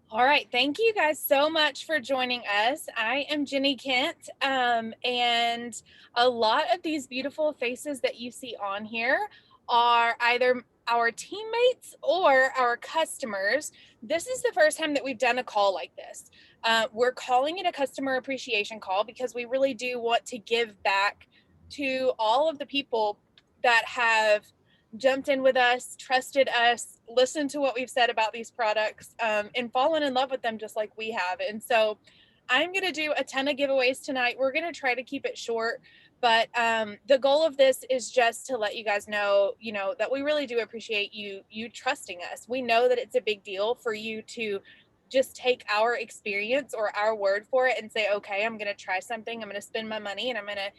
All right. Thank you guys so much for joining us. I am Jenny Kent, and a lot of these beautiful faces that you see on here are either our teammates or our customers. This is the first time that we've done a call like this. We're calling it a customer appreciation call because we really do want to give back to all of the people that have jumped in with us, trusted us, listened to what we've said about these products, and fallen in love with them just like we have. And so I'm going to do a ton of giveaways tonight. We're going to try to keep it short, but the goal of this is just to let you guys know, that we really do appreciate you trusting us. We know that it's a big deal for you to just take our experience or our word for it and say, okay, I'm going to try something. I'm going to spend my money and I'm going to,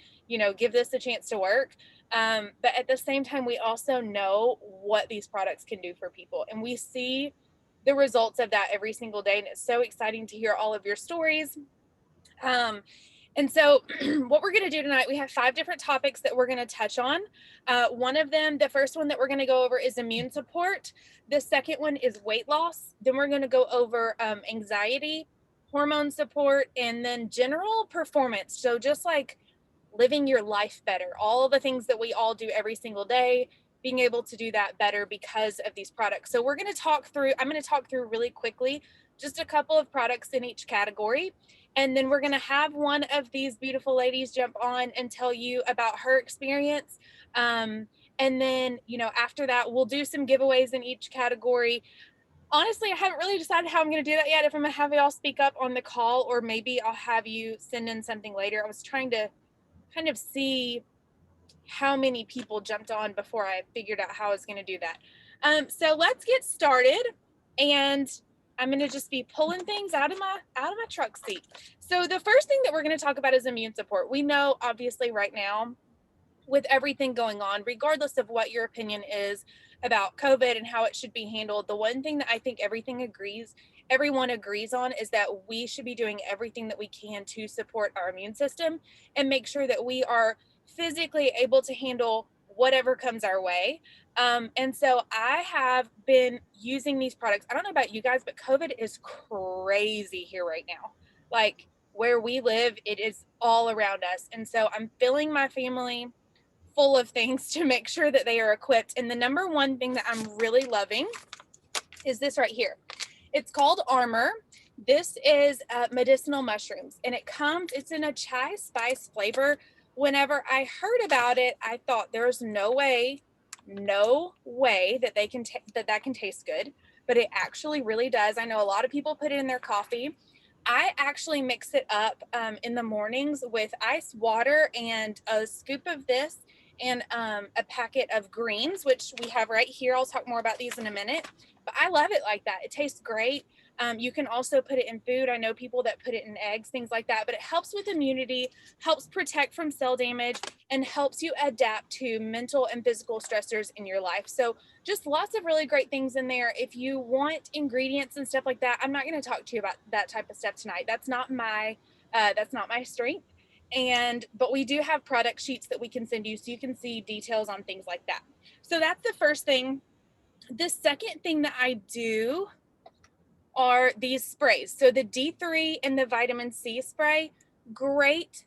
give this a chance to work. But at the same time, we also know what these products can do for people. And we see the results of that every single day. And it's so exciting to hear all of your stories. And so, what we're going to do tonight, we have 5 different topics that we're going to touch on. One of them, the first one that we're going to go over is immune support. The second one is weight loss. Then we're going to go over anxiety, hormone support, and then general performance. So, just like living your life better, all the things that we all do every single day, being able to do that better because of these products. So, I'm going to talk through really quickly just a couple of products in each category. And then we're going to have one of these beautiful ladies jump on and tell you about her experience. And then, after that, we'll do some giveaways in each category. Honestly, I haven't really decided how I'm going to do that yet. If I'm going to have y'all speak up on the call, or maybe I'll have you send in something later. I was trying to kind of see how many people jumped on before I figured out how I was going to do that. So let's get started. And I'm going to just be pulling things out of my truck seat. So the first thing that we're going to talk about is immune support. We know, obviously, right now, with everything going on, regardless of what your opinion is about COVID and how it should be handled, the one thing that I think everyone agrees on is that we should be doing everything that we can to support our immune system and make sure that we are physically able to handle whatever comes our way. And so I have been using these products. I don't know about you guys, but COVID is crazy here right now. Like, where we live, it is all around us. And so I'm filling my family full of things to make sure that they are equipped. And the number one thing that I'm really loving is this right here. It's called Armor. This is medicinal mushrooms, and it's in a chai spice flavor. Whenever I heard about it, I thought there's no way that that can taste good, but it actually really does. I know a lot of people put it in their coffee. I actually mix it up in the mornings with ice water and a scoop of this and a packet of greens, which we have right here. I'll talk more about these in a minute, but I love it like that. It tastes great. You can also put it in food. I know people that put it in eggs, things like that, but it helps with immunity, helps protect from cell damage, and helps you adapt to mental and physical stressors in your life. So just lots of really great things in there. If you want ingredients and stuff like that, I'm not going to talk to you about that type of stuff tonight. That's not my strength. But we do have product sheets that we can send you so you can see details on things like that. So that's the first thing. The second thing that I do are these sprays. So the D3 and the vitamin C spray, great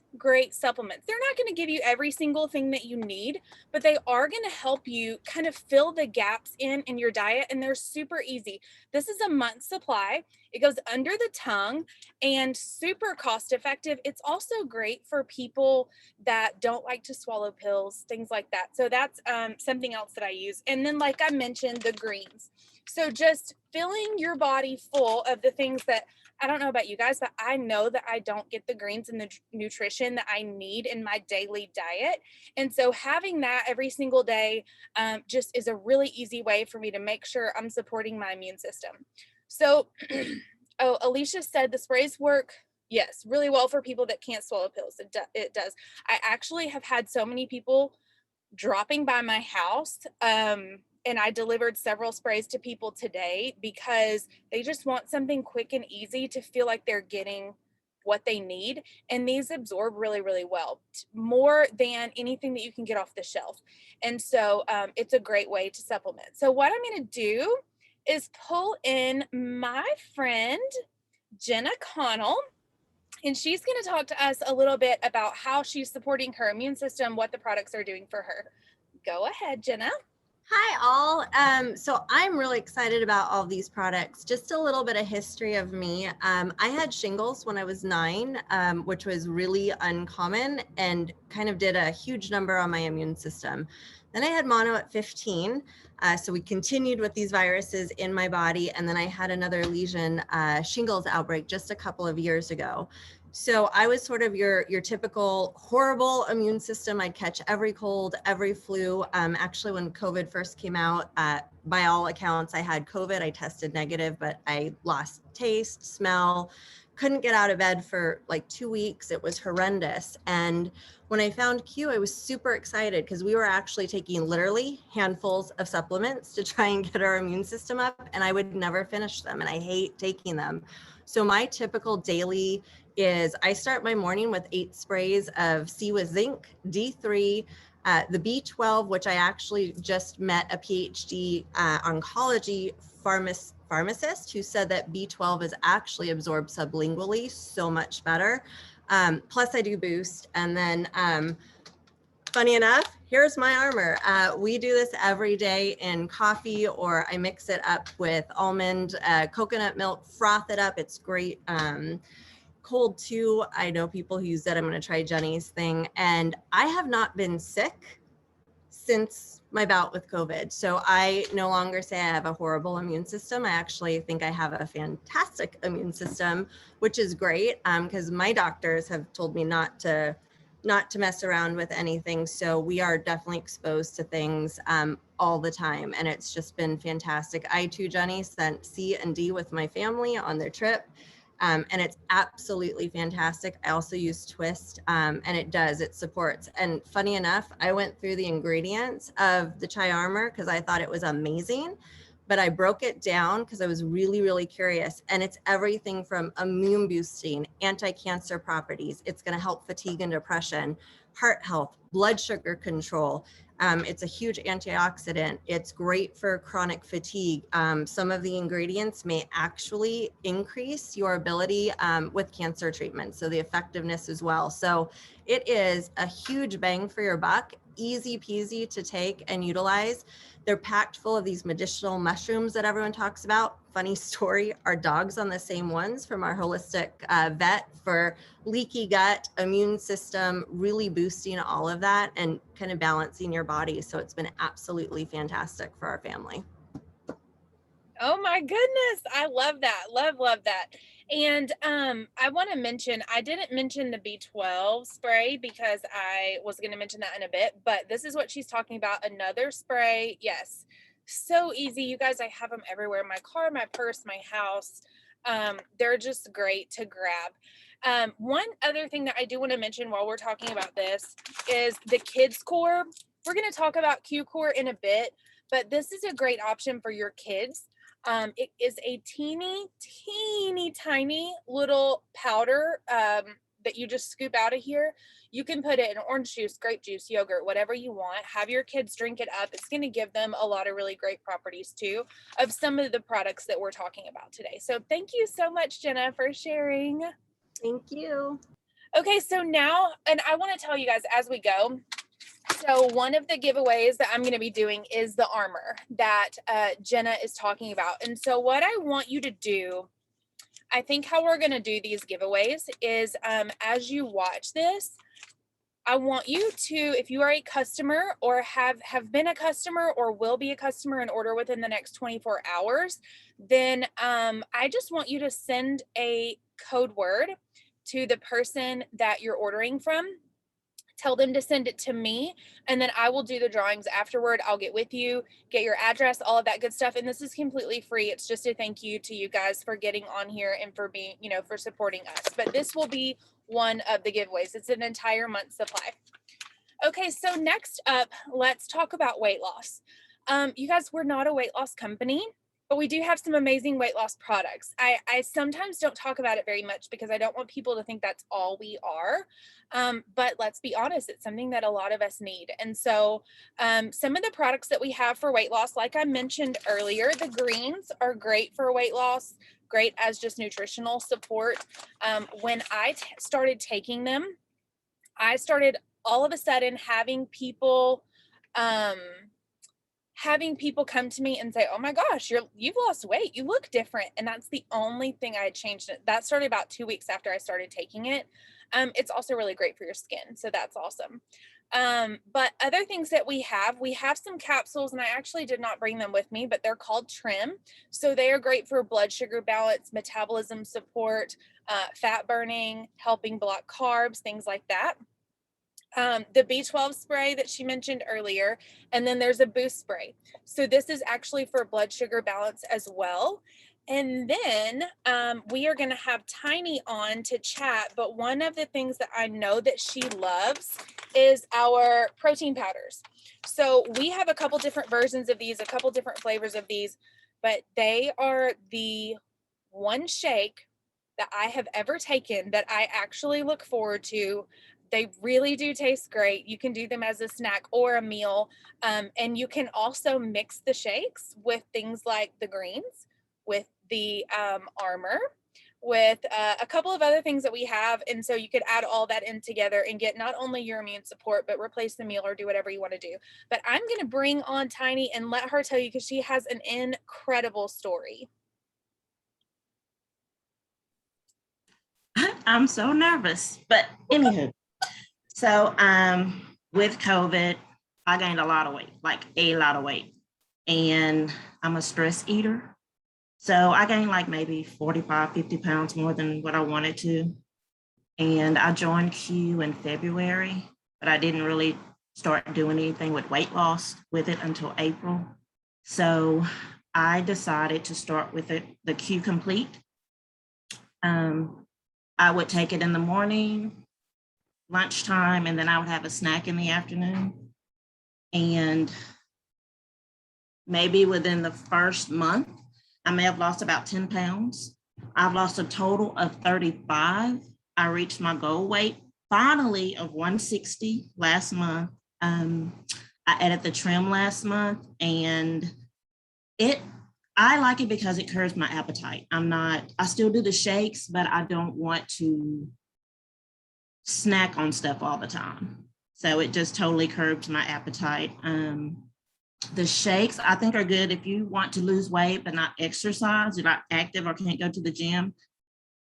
supplements. They're not going to give you every single thing that you need, but they are going to help you kind of fill the gaps in your diet, and they're super easy. This is a month's supply. It goes under the tongue and super cost effective. It's also great for people that don't like to swallow pills, things like that. So that's something else that I use. And then, like I mentioned, the greens. So just filling your body full of the things that, I don't know about you guys, but I know that I don't get the greens and the nutrition that I need in my daily diet. And so having that every single day just is a really easy way for me to make sure I'm supporting my immune system. So, oh, Alicia said the sprays work. Yes, really well for people that can't swallow pills. It does. I actually have had so many people dropping by my house. And I delivered several sprays to people today because they just want something quick and easy to feel like they're getting what they need. And these absorb really, really well, more than anything that you can get off the shelf. And so it's a great way to supplement. So what I'm going to do is pull in my friend, Jenna Connell, and she's going to talk to us a little bit about how she's supporting her immune system, what the products are doing for her. Go ahead, Jenna. Hi, all. So I'm really excited about all these products. Just a little bit of history of me. I had shingles when I was 9, which was really uncommon and kind of did a huge number on my immune system. Then I had mono at 15. So we continued with these viruses in my body. And then I had another lesion shingles outbreak just a couple of years ago. So I was sort of your typical horrible immune system. I'd catch every cold, every flu. Actually, when COVID first came out, by all accounts, I had COVID. I tested negative, but I lost taste, smell, couldn't get out of bed for like 2 weeks. It was horrendous. And when I found Q, I was super excited because we were actually taking literally handfuls of supplements to try and get our immune system up, and I would never finish them. And I hate taking them. So my typical daily is I start my morning with 8 sprays of C with zinc, D3, the B12, which I actually just met a PhD oncology pharmacist who said that B12 is actually absorbed sublingually so much better. Plus I do boost. And then funny enough, here's my armor. We do this every day in coffee, or I mix it up with almond, coconut milk, froth it up. It's great. Cold too. I know people who use it. I'm going to try Jenny's thing. And I have not been sick since my bout with COVID. So I no longer say I have a horrible immune system. I actually think I have a fantastic immune system, which is great because my doctors have told me not to mess around with anything. So we are definitely exposed to things all the time. And it's just been fantastic. I too, Jenny, sent C and D with my family on their trip. And it's absolutely fantastic. I also use Twist, and it supports. And funny enough, I went through the ingredients of the Chai Armor because I thought it was amazing, but I broke it down because I was really, really curious. And it's everything from immune boosting, anti-cancer properties. It's going to help fatigue and depression, heart health, blood sugar control. It's a huge antioxidant. It's great for chronic fatigue. Some of the ingredients may actually increase your ability with cancer treatment, so the effectiveness as well. So it is a huge bang for your buck, easy peasy to take and utilize. They're packed full of these medicinal mushrooms that everyone talks about. Funny story, our dog's on the same ones from our holistic vet for leaky gut, immune system, really boosting all of that and kind of balancing your body. So it's been absolutely fantastic for our family. Oh my goodness. I love that. Love that. And I want to mention, I didn't mention the B12 spray because I was going to mention that in a bit, but this is what she's talking about. Another spray. Yes. So easy. You guys, I have them everywhere. My car, my purse, my house. They're just great to grab. One other thing that I do want to mention while we're talking about this is the Kids Core. We're going to talk about Q Core in a bit, but this is a great option for your kids. It is a teeny tiny little powder that you just scoop out of here. You can put it in orange juice, grape juice, yogurt, whatever you want. Have your kids drink it up. It's going to give them a lot of really great properties too of some of the products that we're talking about today. So thank you so much, Jenna, for sharing. Thank you. Okay, so now, and I want to tell you guys as we go, so one of the giveaways that I'm going to be doing is the armor that Jenna is talking about. And so what I want you to do, I think how we're going to do these giveaways is as you watch this, I want you to, if you are a customer or have been a customer or will be a customer and order within the next 24 hours, then I just want you to send a code word to the person that you're ordering from. Tell them to send it to me, and then I will do the drawings afterward. I'll get with you, get your address, all of that good stuff. And this is completely free. It's just a thank you to you guys for getting on here and for being, for supporting us. But this will be one of the giveaways. It's an entire month supply. Okay, so next up, let's talk about weight loss. You guys, we're not a weight loss company, but we do have some amazing weight loss products. I sometimes don't talk about it very much because I don't want people to think that's all we are. But let's be honest, it's something that a lot of us need. And so some of the products that we have for weight loss, like I mentioned earlier, the greens are great for weight loss, great as just nutritional support. When I started taking them, I started all of a sudden um, having people come to me and say, "Oh my gosh, you've lost weight. You look different." And that's the only thing I had changed. That started about 2 weeks after I started taking it. It's also really great for your skin, so that's awesome. But other things that we have some capsules, and I actually did not bring them with me, but they're called Trim. So they are great for blood sugar balance, metabolism support, fat burning, helping block carbs, things like that. The B12 spray that she mentioned earlier, and then there's a boost spray. So this is actually for blood sugar balance as well. And then we are going to have Tiny on to chat, but one of the things that I know that she loves is our protein powders. So we have a couple different versions of these, a couple different flavors of these, but they are the one shake that I have ever taken that I actually look forward to. They really do taste great. You can do them as a snack or a meal. And you can also mix the shakes with things like the greens, with the armor, with a couple of other things that we have. And so you could add all that in together and get not only your immune support, but replace the meal or do whatever you want to do. But I'm going to bring on Tiny and let her tell you because she has an incredible story. I'm so nervous, but anywho, so with COVID, I gained a lot of weight, like a lot of weight, and I'm a stress eater. So I gained like maybe 45, 50 pounds more than what I wanted to. And I joined Q in February, but I didn't really start doing anything with weight loss with it until April. So I decided to start with the Q Complete. I would take it in the morning, lunchtime, and then I would have a snack in the afternoon. And maybe within the first month, I may have lost about 10 pounds. I've lost a total of 35. I reached my goal weight finally of 160 last month. I added the trim last month, and I like it because it curbs my appetite. I still do the shakes, but I don't want to snack on stuff all the time. So it just totally curbs my appetite. The shakes I think are good if you want to lose weight but not exercise, you're not active or can't go to the gym.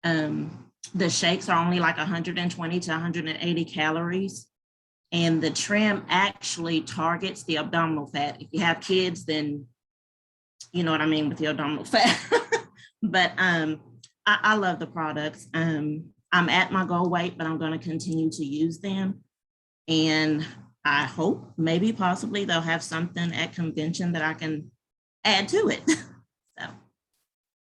The shakes are only like 120 to 180 calories. And the trim actually targets the abdominal fat. If you have kids, then you know what I mean with the abdominal fat. But I love the products. I'm at my goal weight, but I'm going to continue to use them. And I hope maybe possibly they'll have something at convention that I can add to it. So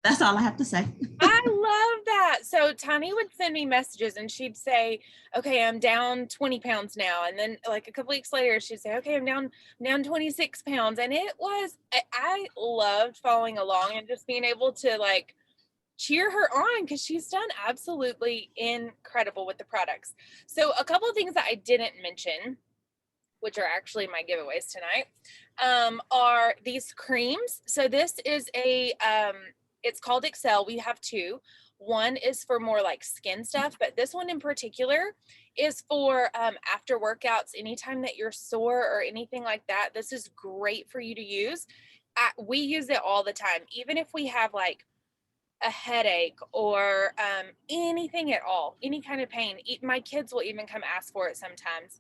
that's all I have to say. I love that. So Tiny would send me messages and she'd say, "Okay, I'm down 20 pounds now." And then like a couple weeks later, she'd say, "Okay, I'm down 26 pounds." And I loved following along and just being able to like cheer her on because she's done absolutely incredible with the products. So a couple of things that I didn't mention, which are actually my giveaways tonight, are these creams. So this is it's called Excel. We have two. One is for more like skin stuff, but this one in particular is for after workouts, anytime that you're sore or anything like that. This is great for you to use. We use it all the time, even if we have like a headache or anything at all, any kind of pain. My kids will even come ask for it sometimes.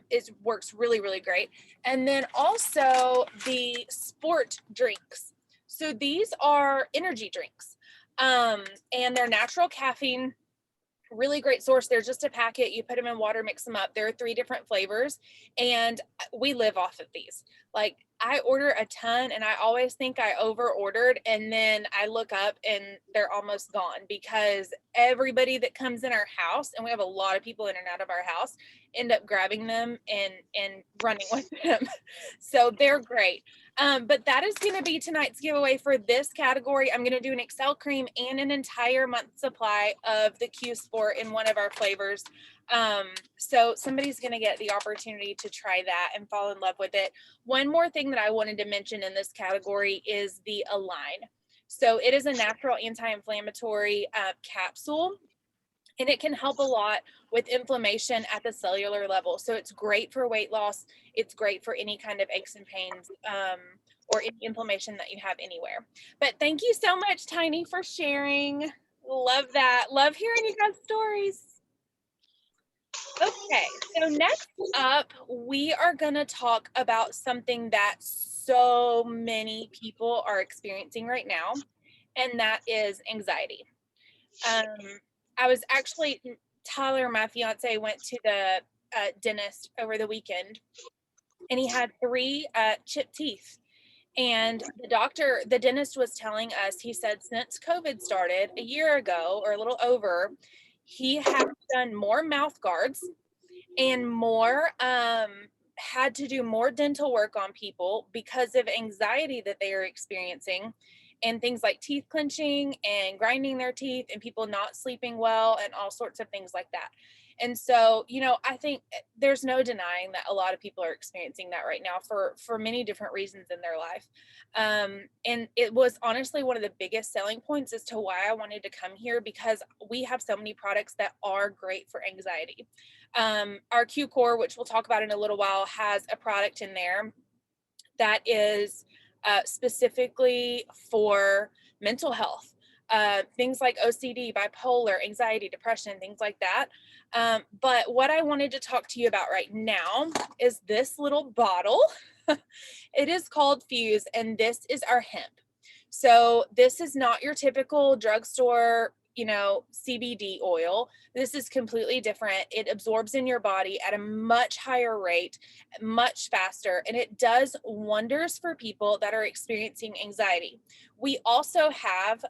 It works really, really great. And then also the sport drinks. So these are energy drinks, and they're natural caffeine, really great source. They're just a packet. You put them in water, mix them up. There are 3 different flavors, and we live off of these. Like I order a ton and I always think I over ordered, and then I look up and they're almost gone because everybody that comes in our house, and we have a lot of people in and out of our house, end up grabbing them and running with them. So they're great. But that is going to be tonight's giveaway for this category. I'm going to do an Excel cream and an entire month supply of the Q Sport in one of our flavors. So somebody's going to get the opportunity to try that and fall in love with it. One more thing that I wanted to mention in this category is the Align. So it is a natural anti-inflammatory capsule, and it can help a lot with inflammation at the cellular level. So it's great for weight loss. It's great for any kind of aches and pains or any inflammation that you have anywhere. But thank you so much, Tiny, for sharing. Love that. Love hearing you guys' stories. Okay, so next up, we are going to talk about something that so many people are experiencing right now, and that is anxiety. I was actually, Tyler, my fiance, went to the dentist over the weekend, and he had 3 chipped teeth. And the dentist was telling us, he said, since COVID started a year ago or a little over, he has done more mouth guards and more, had to do more dental work on people because of anxiety that they are experiencing, and things like teeth clenching and grinding their teeth and people not sleeping well and all sorts of things like that. And so, I think there's no denying that a lot of people are experiencing that right now for many different reasons in their life. And it was honestly one of the biggest selling points as to why I wanted to come here, because we have so many products that are great for anxiety. Our Q Core, which we'll talk about in a little while, has a product in there that is specifically for mental health, things like OCD, bipolar, anxiety, depression, things like that. But what I wanted to talk to you about right now is this little bottle. It is called Fuse, and this is our hemp. So this is not your typical drugstore, CBD oil. This is completely different. It absorbs in your body at a much higher rate, much faster, and it does wonders for people that are experiencing anxiety. We also have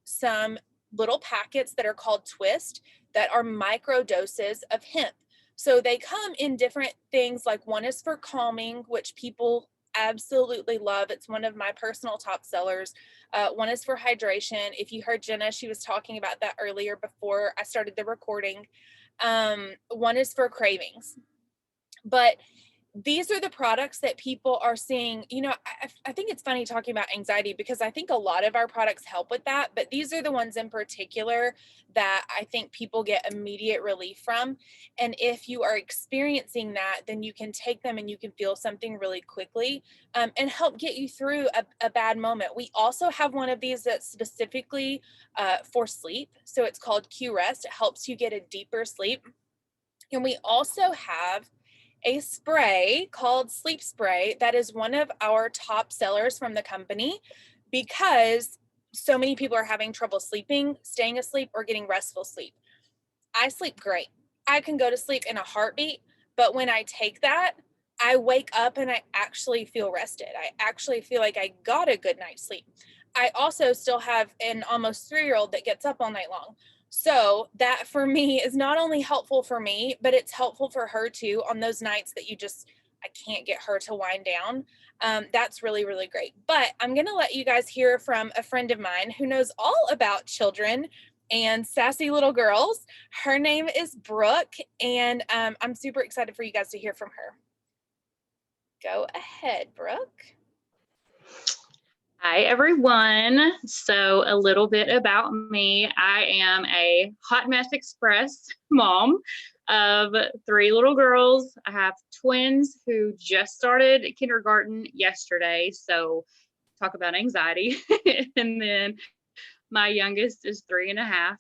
some little packets that are called Twist that are micro doses of hemp. So they come in different things, like one is for calming, which people absolutely love. It's one of my personal top sellers. One is for hydration. If you heard Jenna, she was talking about that earlier before I started the recording. One is for cravings. But these are the products that people are seeing. I think it's funny talking about anxiety, because I think a lot of our products help with that, but these are the ones in particular that I think people get immediate relief from. And if you are experiencing that, then you can take them and you can feel something really quickly, and help get you through a bad moment. We also have one of these that's specifically for sleep. So it's called Q Rest. It helps you get a deeper sleep. And we also have a spray called Sleep Spray that is one of our top sellers from the company, because so many people are having trouble sleeping, staying asleep, or getting restful sleep. I sleep great. I can go to sleep in a heartbeat, but when I take that, I wake up and I actually feel rested. I actually feel like I got a good night's sleep. I also still have an almost 3-year-old that gets up all night long. So that for me is not only helpful for me, but it's helpful for her too on those nights that I can't get her to wind down. That's really, really great. But I'm going to let you guys hear from a friend of mine who knows all about children and sassy little girls. Her name is Brooke, and I'm super excited for you guys to hear from her. Go ahead, Brooke. Hi, everyone. So a little bit about me. I am a hot mess express mom of 3 little girls. I have twins who just started kindergarten yesterday. So talk about anxiety. And then my youngest is 3.5.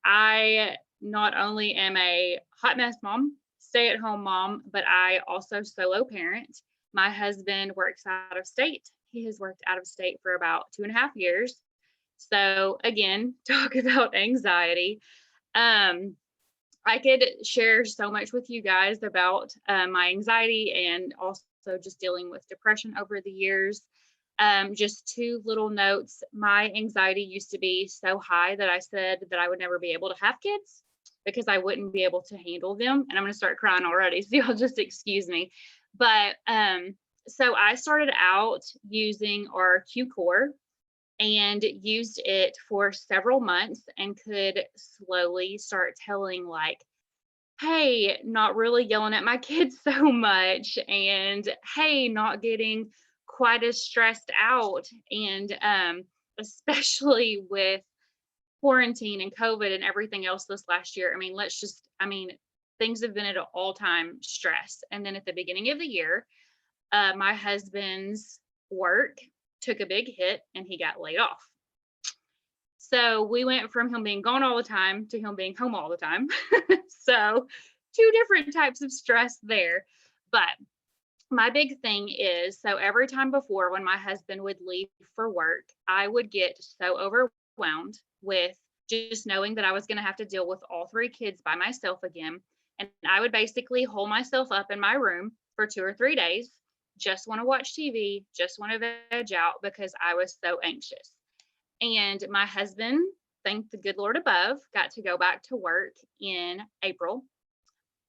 I not only am a hot mess mom, stay-at-home mom, but I also solo parent. My husband works out of state. He has worked out of state for about 2.5 years. So again, talk about anxiety. I could share so much with you guys about my anxiety and also just dealing with depression over the years. Just 2 little notes. My anxiety used to be so high that I said that I would never be able to have kids because I wouldn't be able to handle them. And I'm going to start crying already, so y'all just excuse me. But So I started out using our Q Core and used it for several months and could slowly start telling, like, hey, not really yelling at my kids so much, and hey, not getting quite as stressed out. And especially with quarantine and COVID and everything else this last year, I mean, things have been at an all-time stress. And then at the beginning of the year, my husband's work took a big hit and he got laid off. So we went from him being gone all the time to him being home all the time. So two different types of stress there. But my big thing is, so every time before when my husband would leave for work, I would get so overwhelmed with just knowing that I was going to have to deal with all three kids by myself again. And I would basically hole myself up in my room for 2 or 3 days, just want to watch TV, just want to veg out because I was so anxious. And my husband, thank the good Lord above, got to go back to work in April.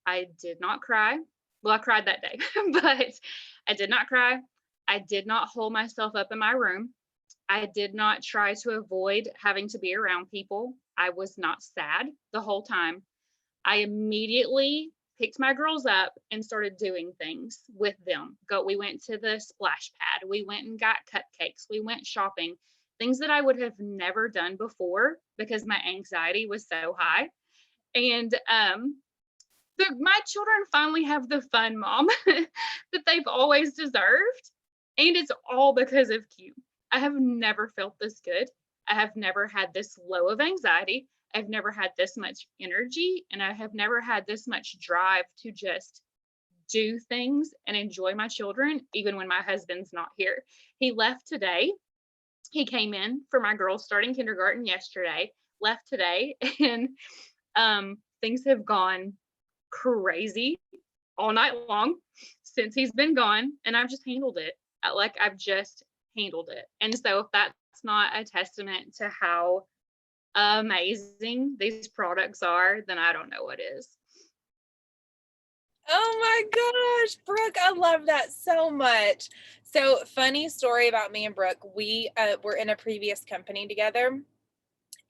I did not cry. Well, I cried that day, but I did not cry. I did not hole myself up in my room. I did not try to avoid having to be around people. I was not sad the whole time. I immediately picked my girls up and started doing things with them. We went to the splash pad. We went and got cupcakes. We went shopping, things that I would have never done before because my anxiety was so high. And my children finally have the fun mom that they've always deserved. And it's all because of Q. I have never felt this good. I have never had this low of anxiety. I've never had this much energy, and I have never had this much drive to just do things and enjoy my children, even when my husband's not here. He left today. He came in for my girls starting kindergarten yesterday, left today, and things have gone crazy all night long since he's been gone, and I've just handled it. I've just handled it. And so if that's not a testament to how amazing these products are, then I don't know what is. Oh my gosh, Brooke, I love that so much. So funny story about me and Brooke. We were in a previous company together,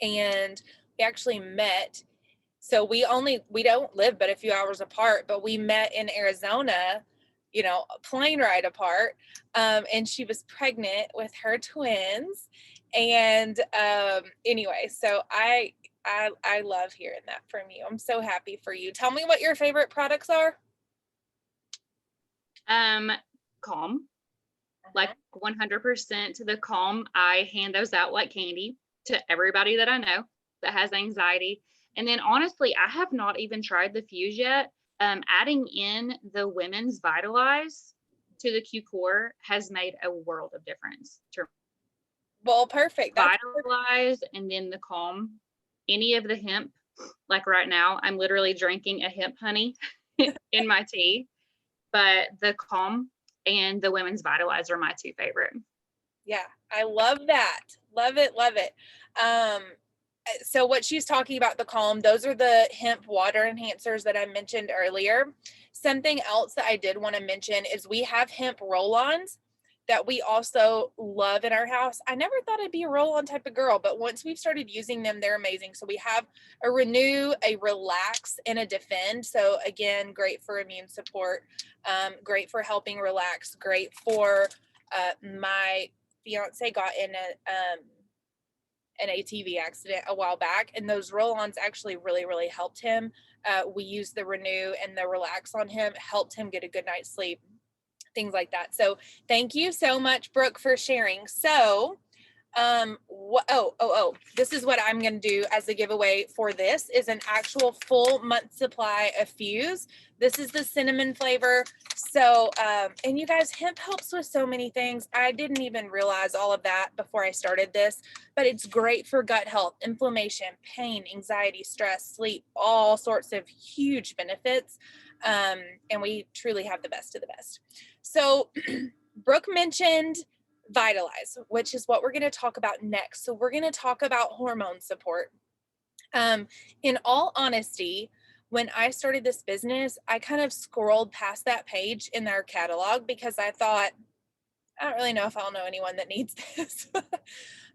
and we actually met. So we don't live but a few hours apart, but we met in Arizona, a plane ride apart. And she was pregnant with her twins. And anyway, so I love hearing that from you. I'm so happy for you. Tell me what your favorite products are. Calm, like 100% the Calm. I hand those out like candy to everybody that I know that has anxiety. And then honestly, I have not even tried the Fuse yet. Adding in the Women's Vitalize to the Q Core has made a world of difference. Well, perfect. Vitalize and then the Calm. Any of the hemp, like right now, I'm literally drinking a hemp honey in my tea. But the Calm and the Women's Vitalize are my two favorite. Yeah, I love that. Love it, love it. So what she's talking about, the Calm, those are the hemp water enhancers that I mentioned earlier. Something else that I did want to mention is we have hemp roll-ons that we also love in our house. I never thought I'd be a roll-on type of girl, but once we've started using them, they're amazing. So we have a Renew, a Relax, and a Defend. So again, great for immune support, great for helping relax, great for my fiance got in an ATV accident a while back, and those roll-ons actually really helped him. We used the Renew and the Relax on him, helped him get a good night's sleep, things like that. So thank you so much, Brooke, for sharing. So this is what I'm going to do as a giveaway for this is an actual full month supply of Fuse. This is the cinnamon flavor. So, and you guys, hemp helps with so many things. I didn't even realize all of that before I started this, but it's great for gut health, inflammation, pain, anxiety, stress, sleep, all sorts of huge benefits. And we truly have the best of the best. So Brooke mentioned Vitalize, which is what we're going to talk about next. So we're going to talk about hormone support. In all honesty, when I started this business, I kind of scrolled past that page in their catalog because I thought, I don't really know if I'll know anyone that needs this.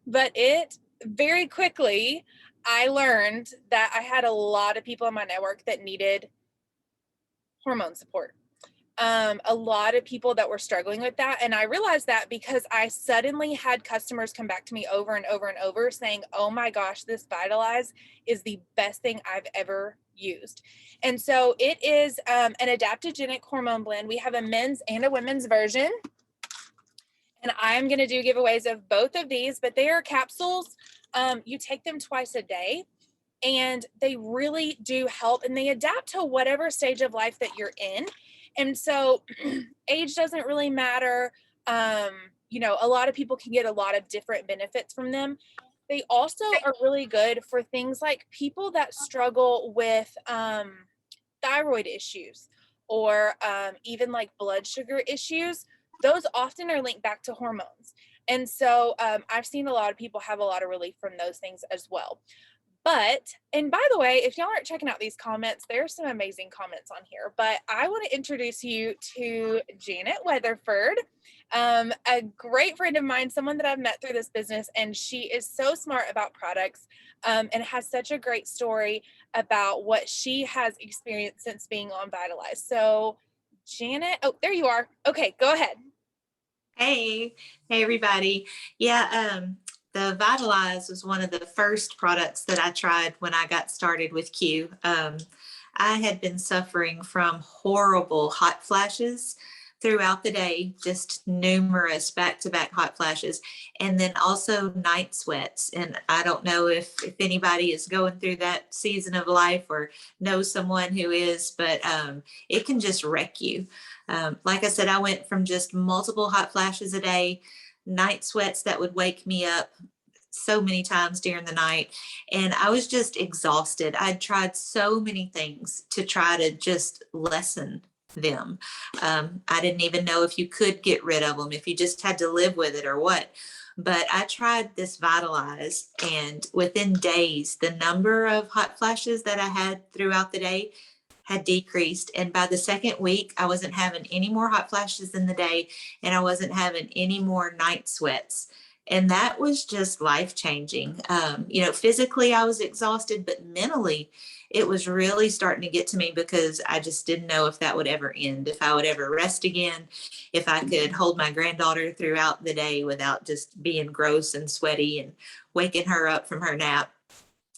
But it very quickly, I learned that I had a lot of people in my network that needed hormone support. A lot of people that were struggling with that. And I realized that because I suddenly had customers come back to me over and over and over saying, oh my gosh, this Vitalize is the best thing I've ever used. And so it is an adaptogenic hormone blend. We have a men's and a women's version. And I'm going to do giveaways of both of these, but they are capsules. You take them twice a day. And they really do help, and they adapt to whatever stage of life that you're in. And so age doesn't really matter. You know, a lot of people can get a lot of different benefits from them. They also are really good for things like people that struggle with thyroid issues or even like blood sugar issues. Those often are linked back to hormones. And so I've seen a lot of people have a lot of relief from those things as well. But, and by the way, if y'all aren't checking out these comments, there's some amazing comments on here. But I want to introduce you to Janet Weatherford, a great friend of mine, someone that I've met through this business. And she is so smart about products and has such a great story about what she has experienced since being on Vitalize. So, Janet, oh, there you are. Okay, go ahead. Hey everybody. Yeah, the Vitalize was one of the first products that I tried when I got started with Q. I had been suffering from horrible hot flashes throughout the day, just numerous back-to-back hot flashes, and then also night sweats. And I don't know if anybody is going through that season of life or knows someone who is, but it can just wreck you. Like I said, I went from just multiple hot flashes a day, night sweats that would wake me up so many times during the night. And I was just exhausted. I'd tried so many things to try to just lessen them. I didn't even know if you could get rid of them, if you just had to live with it or what. But I tried this Vitalize, and within days, the number of hot flashes that I had throughout the day had decreased. And by the second week, I wasn't having any more hot flashes in the day, and I wasn't having any more night sweats. And that was just life changing. You know, physically I was exhausted, but mentally it was really starting to get to me because I just didn't know if that would ever end, if I would ever rest again, if I could hold my granddaughter throughout the day without just being gross and sweaty and waking her up from her nap.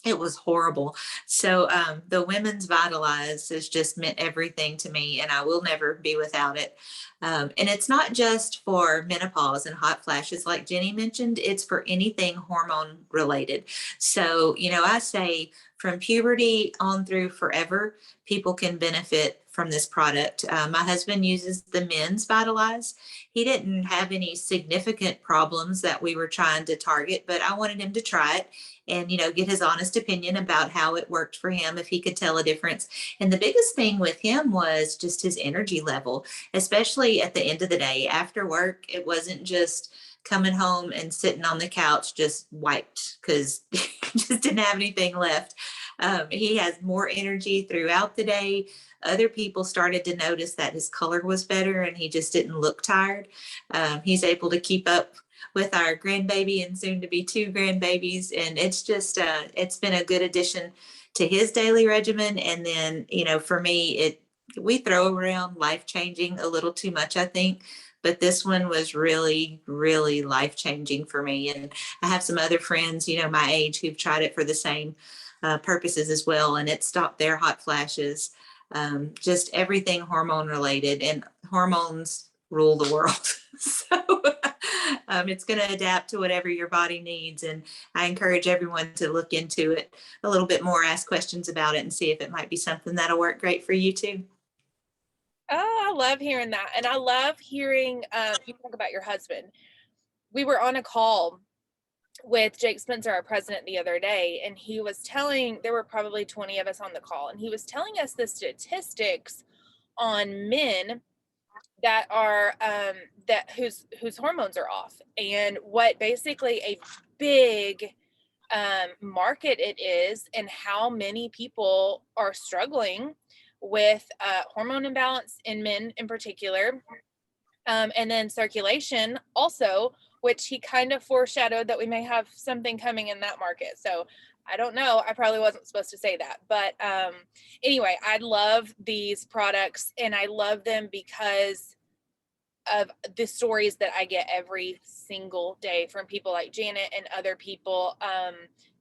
It was horrible. So the Women's Vitalize has just meant everything to me, and I will never be without it. And it's not just for menopause and hot flashes, like Jenny mentioned, it's for anything hormone related. So, you know, I say from puberty on through forever, people can benefit from this product. My husband uses the Men's Vitalize. He didn't have any significant problems that we were trying to target, but I wanted him to try it and, you know, get his honest opinion about how it worked for him, if he could tell a difference. And the biggest thing with him was just his energy level, especially at the end of the day after work. It wasn't just coming home and sitting on the couch just wiped because he just didn't have anything left. He has more energy throughout the day. Other people started to notice that his color was better and he just didn't look tired. He's able to keep up with our grandbaby and soon to be two grandbabies. And it's just, it's been a good addition to his daily regimen. And then, you know, for me, we throw around life-changing a little too much, I think, but this one was really, really life-changing for me. And I have some other friends, you know, my age who've tried it for the same purposes as well. And it stopped their hot flashes, just everything hormone related, and hormones rule the world. So it's going to adapt to whatever your body needs. And I encourage everyone to look into it a little bit more, ask questions about it, and see if it might be something that'll work great for you too. Oh, I love hearing that. And I love hearing you talk about your husband. We were on a call with Jake Spencer, our president, the other day, and he was telling, there were probably 20 of us on the call, and he was telling us the statistics on men that are whose hormones are off, and what basically a big market it is and how many people are struggling with hormone imbalance in men in particular. And then circulation also, which he kind of foreshadowed that we may have something coming in that market. So I don't know. I probably wasn't supposed to say that. But anyway, I love these products and I love them because of the stories that I get every single day from people like Janet and other people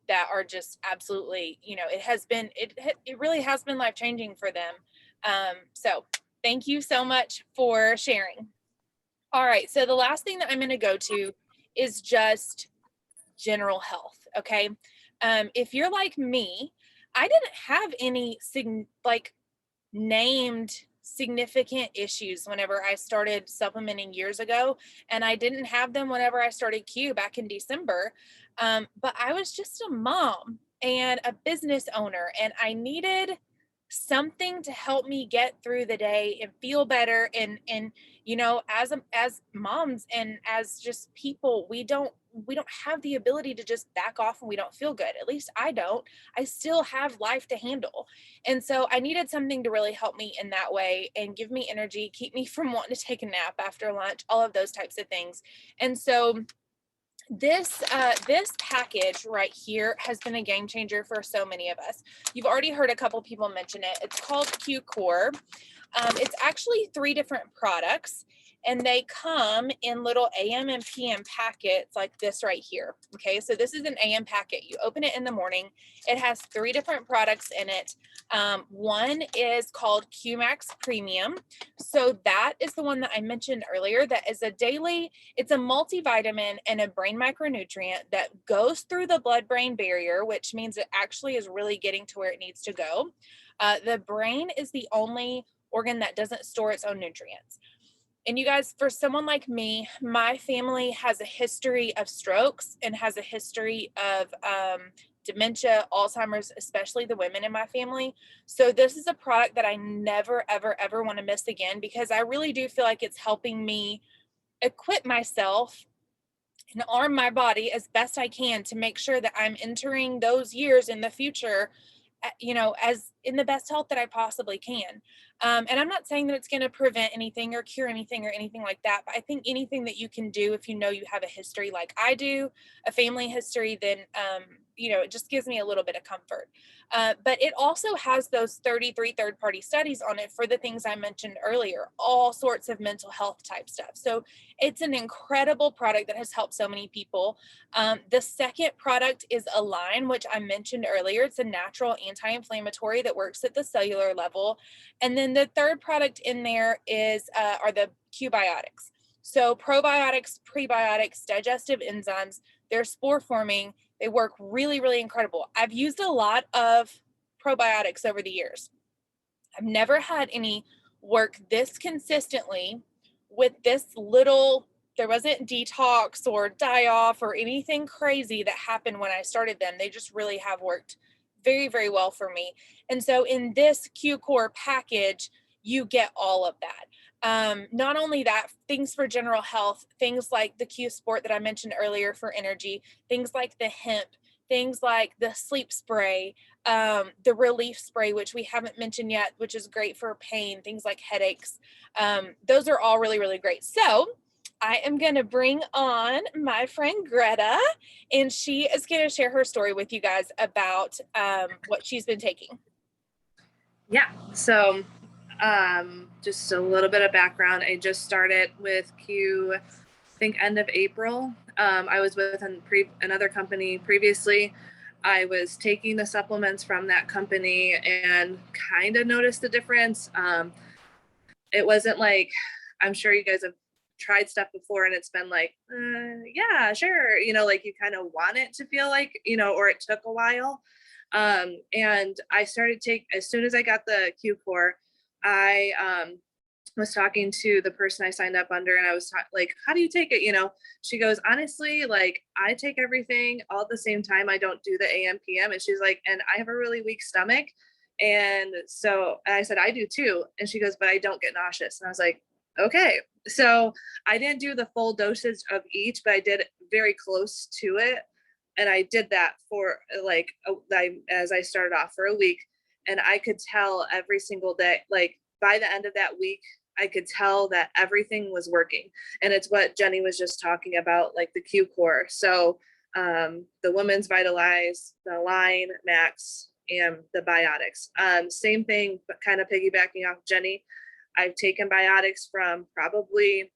that are just absolutely, it really has been life-changing for them. So thank you so much for sharing. All right, so the last thing that I'm going to go to is just general health, okay? If you're like me, I didn't have any named significant issues whenever I started supplementing years ago, and I didn't have them whenever I started Q back in December. But I was just a mom and a business owner, and I needed something to help me get through the day and feel better. And as moms and as just people, we don't have the ability to just back off when we don't feel good. At least I don't. I still have life to handle. And so I needed something to really help me in that way and give me energy, keep me from wanting to take a nap after lunch, all of those types of things. And so this package right here has been a game changer for so many of us. You've already heard a couple people mention it. It's called Q Core. It's actually 3 different products, and they come in little AM and PM packets like this right here. Okay, so this is an AM packet. You open it in the morning. It has 3 different products in it. One is called QMax Premium. So that is the one that I mentioned earlier. That is a daily, it's a multivitamin and a brain micronutrient that goes through the blood-brain barrier, which means it actually is really getting to where it needs to go. The brain is the only organ that doesn't store its own nutrients. And you guys, for someone like me, my family has a history of strokes and has a history of dementia, Alzheimer's, especially the women in my family. So this is a product that I never, ever, ever want to miss again, because I really do feel like it's helping me equip myself and arm my body as best I can to make sure that I'm entering those years in the future, as in the best health that I possibly can. And I'm not saying that it's going to prevent anything or cure anything or anything like that, but I think anything that you can do, if you know you have a history like I do, a family history, then it just gives me a little bit of comfort. But it also has those 33 third-party studies on it for the things I mentioned earlier, all sorts of mental health type stuff. So it's an incredible product that has helped so many people. The second product is Align, which I mentioned earlier. It's a natural anti-inflammatory that works at the cellular level. And then the third product in there are the Q-biotics. So probiotics, prebiotics, digestive enzymes, they're spore forming. They work really, really incredible. I've used a lot of probiotics over the years. I've never had any work this consistently with this little, there wasn't detox or die off or anything crazy that happened when I started them. They just really have worked very, very well for me. And so in this Q Core package, you get all of that. Not only that, things for general health, things like the Q Sport that I mentioned earlier for energy, things like the hemp, things like the sleep spray, the relief spray, which we haven't mentioned yet, which is great for pain, things like headaches. Those are all really, really great. So I am going to bring on my friend Greta, and she is going to share her story with you guys about what she's been taking. Yeah, so just a little bit of background. I just started with Q, I think end of April. I was with another company previously. I was taking the supplements from that company and kind of noticed the difference. It wasn't like, I'm sure you guys have tried stuff before and it's been like, yeah, sure. Like you kind of want it to feel like, or it took a while. And I started as soon as I got the Q Core, I was talking to the person I signed up under, and I was like, how do you take it? She goes, honestly, like I take everything all at the same time. I don't do the AM PM. And she's like, and I have a really weak stomach. And so I said, I do too. And she goes, but I don't get nauseous. And I was like, okay. So I didn't do the full dosage of each, but I did very close to it. And I did that for like, as I started off for a week, and I could tell every single day, like by the end of that week, I could tell that everything was working. And it's what Jenny was just talking about, like the Q core. So the Women's Vitalize, the Line Max, and the Biotics. Same thing, but kind of piggybacking off Jenny. I've taken Biotics from probably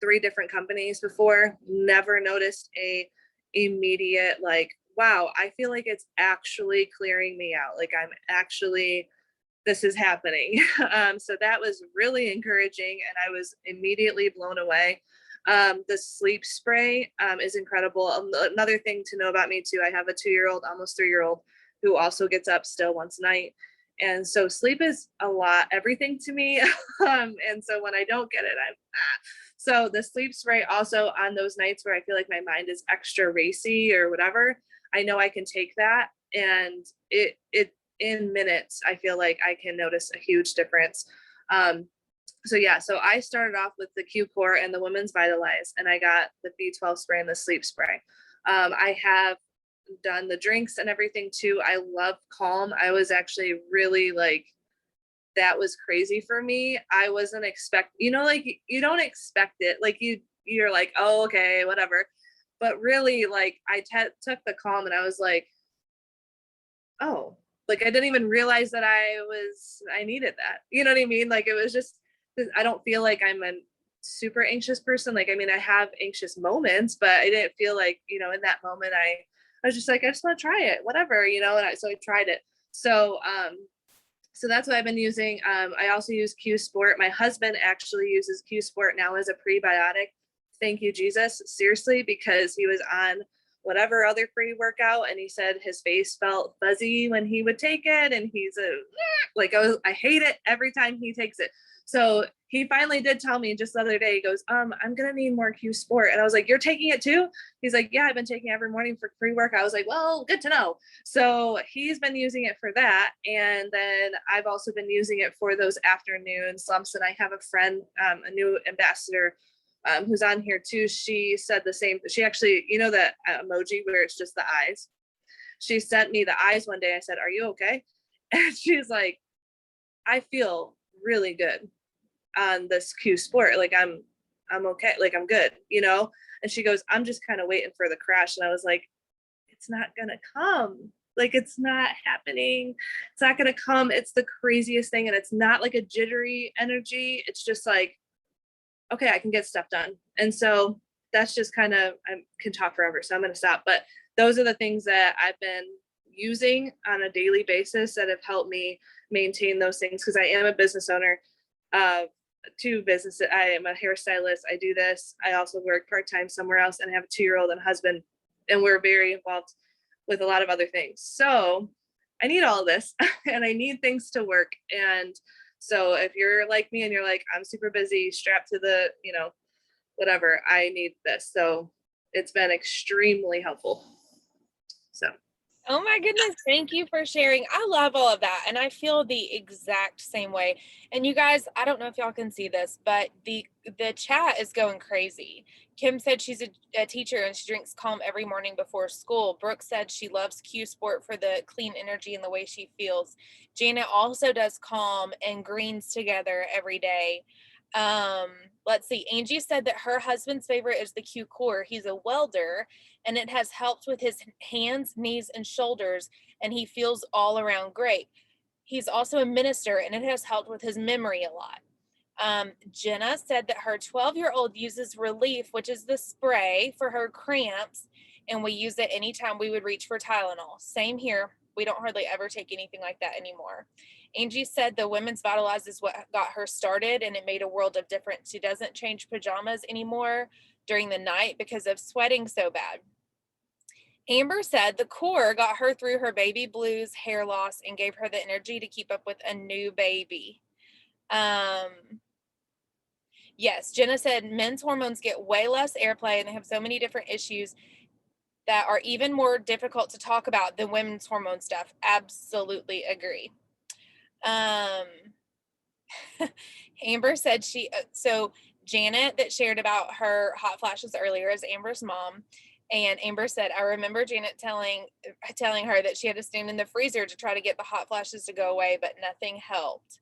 3 different companies before, never noticed a immediate like, wow, I feel like it's actually clearing me out. Like I'm actually, this is happening. So that was really encouraging and I was immediately blown away. The sleep spray is incredible. Another thing to know about me too, I have a 2-year-old, almost 3-year-old, who also gets up still once a night. And so sleep is a lot, everything to me. And so when I don't get it, so the sleep spray also on those nights where I feel like my mind is extra racy or whatever, I know I can take that and it in minutes, I feel like I can notice a huge difference. So yeah, so I started off with the Q Core and the Women's Vitalize, and I got the B12 spray and the sleep spray. I have done the drinks and everything too. I love Calm. I was actually really like, that was crazy for me. I wasn't like you don't expect it. Like you're like, oh, okay, whatever. But really like I took the Calm and I was like, oh, like I didn't even realize that I needed that. You know what I mean? Like it was just, I don't feel like I'm a super anxious person. Like, I mean, I have anxious moments, but I didn't feel like, in that moment, I was just like, I just want to try it, whatever, so I tried it. So that's what I've been using. I also use Q Sport. My husband actually uses Q Sport now as a prebiotic. Thank you, Jesus. Seriously, because he was on whatever other pre-workout and he said his face felt fuzzy when he would take it. And he's I hate it every time he takes it. So he finally did tell me just the other day, he goes, I'm going to need more Q Sport. And I was like, you're taking it too? He's like, yeah, I've been taking it every morning for pre-workout. I was like, well, good to know. So he's been using it for that. And then I've also been using it for those afternoon slumps. And I have a friend, a new ambassador, who's on here too. She said the same. She actually, that emoji where it's just the eyes. She sent me the eyes one day. I said, are you okay? And she's like, I feel really good on this Q Sport. Like I'm okay. Like I'm good, And she goes, I'm just kind of waiting for the crash. And I was like, it's not going to come. Like it's not happening. It's not going to come. It's the craziest thing. And it's not like a jittery energy. It's just like, okay, I can get stuff done. And so that's just kind of, I can talk forever, so I'm going to stop. But those are the things that I've been using on a daily basis that have helped me maintain those things. Because I am a business owner of 2 businesses. I am a hairstylist. I do this. I also work part-time somewhere else and I have a 2-year-old and husband. And we're very involved with a lot of other things. So I need all of this and I need things to work. And so if you're like me and you're like, I'm super busy, strapped to the, whatever, I need this. So it's been extremely helpful. So. Oh my goodness. Thank you for sharing. I love all of that. And I feel the exact same way. And you guys, I don't know if y'all can see this, but the chat is going crazy. Kim said she's a teacher and she drinks Calm every morning before school. Brooke said she loves Q Sport for the clean energy and the way she feels. Janet also does Calm and greens together every day. Let's see. Angie said that her husband's favorite is the Q Core. He's a welder and it has helped with his hands, knees, and shoulders, and he feels all around great. He's also a minister and it has helped with his memory a lot. Jenna said that her 12-year-old uses Relief, which is the spray for her cramps, and we use it anytime we would reach for Tylenol. Same here. We don't hardly ever take anything like that anymore. Angie said the Women's Vitalize is what got her started and it made a world of difference. She doesn't change pajamas anymore during the night because of sweating so bad. Amber said the core got her through her baby blues, hair loss, and gave her the energy to keep up with a new baby. Yes, Jenna said men's hormones get way less airplay and they have so many different issues that are even more difficult to talk about than women's hormone stuff. Absolutely agree. Amber said so Janet that shared about her hot flashes earlier is Amber's mom. And Amber said, I remember Janet telling her that she had to stand in the freezer to try to get the hot flashes to go away, but nothing helped.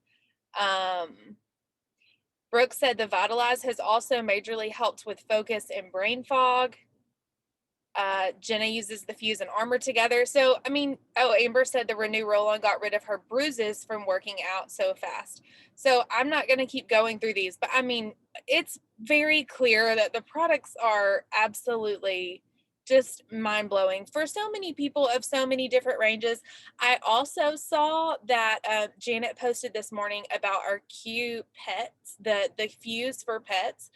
Brooke said the Vitalize has also majorly helped with focus and brain fog. Jenna uses the Fuse and Armor together. So, I mean, Amber said the Renew Roll-On got rid of her bruises from working out so fast. So I'm not going to keep going through these, but I mean, it's very clear that the products are absolutely just mind-blowing for so many people of so many different ranges. I also saw that Janet posted this morning about our Q pets, the Fuse for pets.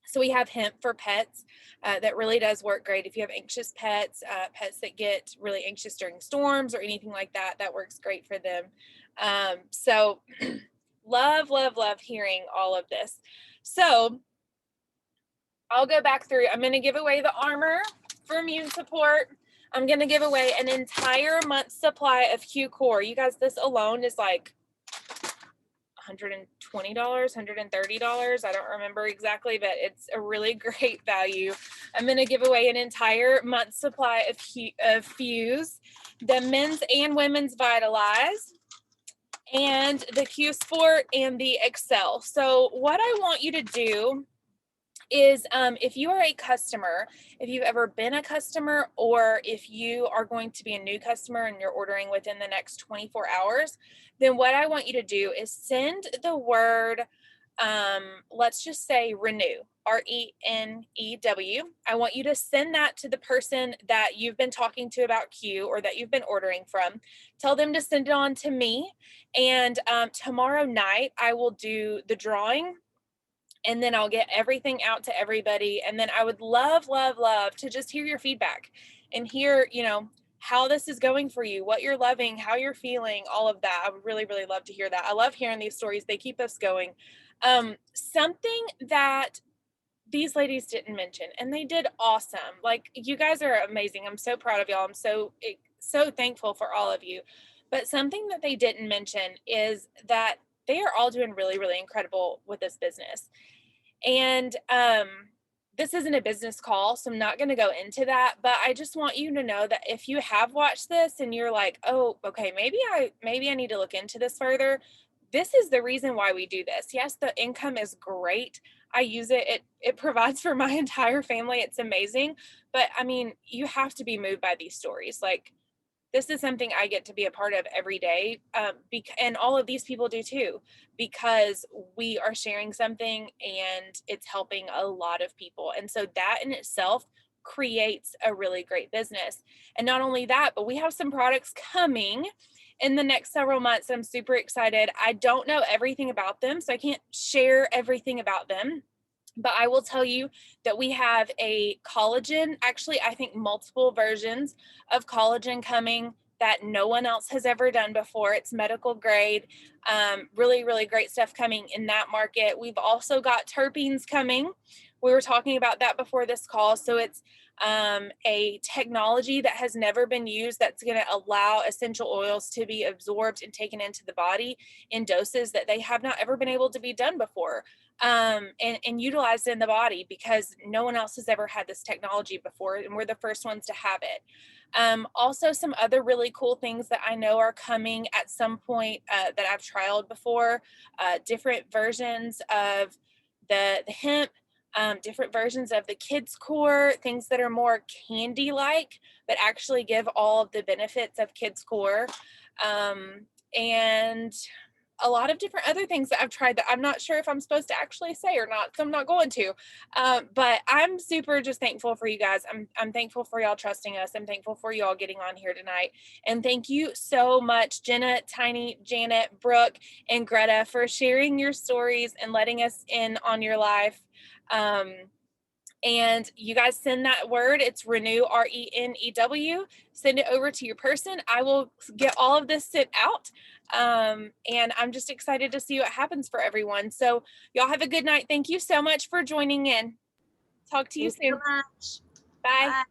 So we have hemp for pets that really does work great. If you have anxious pets, pets that get really anxious during storms or anything like that, that works great for them. So love, love, love hearing all of this. So I'll go back through. I'm going to give away the Armor for immune support. I'm going to give away an entire month's supply of Q Core. You guys, this alone is like $120, $130. I don't remember exactly, but it's a really great value. I'm going to give away an entire month's supply of Fuse, the men's and women's Vitalize, and the Q Sport and the Excel. So what I want you to do is if you are a customer, if you've ever been a customer, or if you are going to be a new customer and you're ordering within the next 24 hours, then what I want you to do is send the word, let's just say renew, RENEW. I want you to send that to the person that you've been talking to about Q or that you've been ordering from. Tell them to send it on to me. And tomorrow night, I will do the drawing, and then I'll get everything out to everybody. And then I would love, love, love to just hear your feedback and hear, how this is going for you, what you're loving, how you're feeling, all of that. I would really, really love to hear that. I love hearing these stories. They keep us going. Something that these ladies didn't mention, and they did awesome. Like, you guys are amazing. I'm so proud of y'all. I'm so thankful for all of you. But something that they didn't mention is that they are all doing really, really incredible with this business. And this isn't a business call, so I'm not going to go into that, but I just want you to know that if you have watched this and you're like, oh, okay, maybe I need to look into this further, this is the reason why we do this. Yes, the income is great. I use it. It provides for my entire family. It's amazing. But I mean, you have to be moved by these stories. Like, this is something I get to be a part of every day. And all of these people do too, because we are sharing something and it's helping a lot of people. And so that in itself creates a really great business. And not only that, but we have some products coming in the next several months. I'm super excited. I don't know everything about them, so I can't share everything about them. But I will tell you that we have a collagen, actually, I think multiple versions of collagen coming that no one else has ever done before. It's medical grade, really, really great stuff coming in that market. We've also got terpenes coming. We were talking about that before this call. So it's a technology that has never been used that's going to allow essential oils to be absorbed and taken into the body in doses that they have not ever been able to be done before. And utilized in the body, because no one else has ever had this technology before, and we're the first ones to have it. Also, some other really cool things that I know are coming at some point that I've trialed before, different versions of the hemp, different versions of the kids core, things that are more candy like but actually give all of the benefits of kids core, and a lot of different other things that I've tried that I'm not sure if I'm supposed to actually say or not, so I'm not going to. But I'm super just thankful for you guys. I'm thankful for y'all trusting us. I'm thankful for y'all getting on here tonight. And thank you so much, Jenna, Tiny, Janet, Brooke, and Greta, for sharing your stories and letting us in on your life. And you guys send that word. It's renew, RENEW. Send it over to your person. I will get all of this sent out. And I'm just excited to see what happens for everyone. So y'all have a good night. Thank you so much for joining in. Talk to you Thank you soon. so much. Bye. Bye.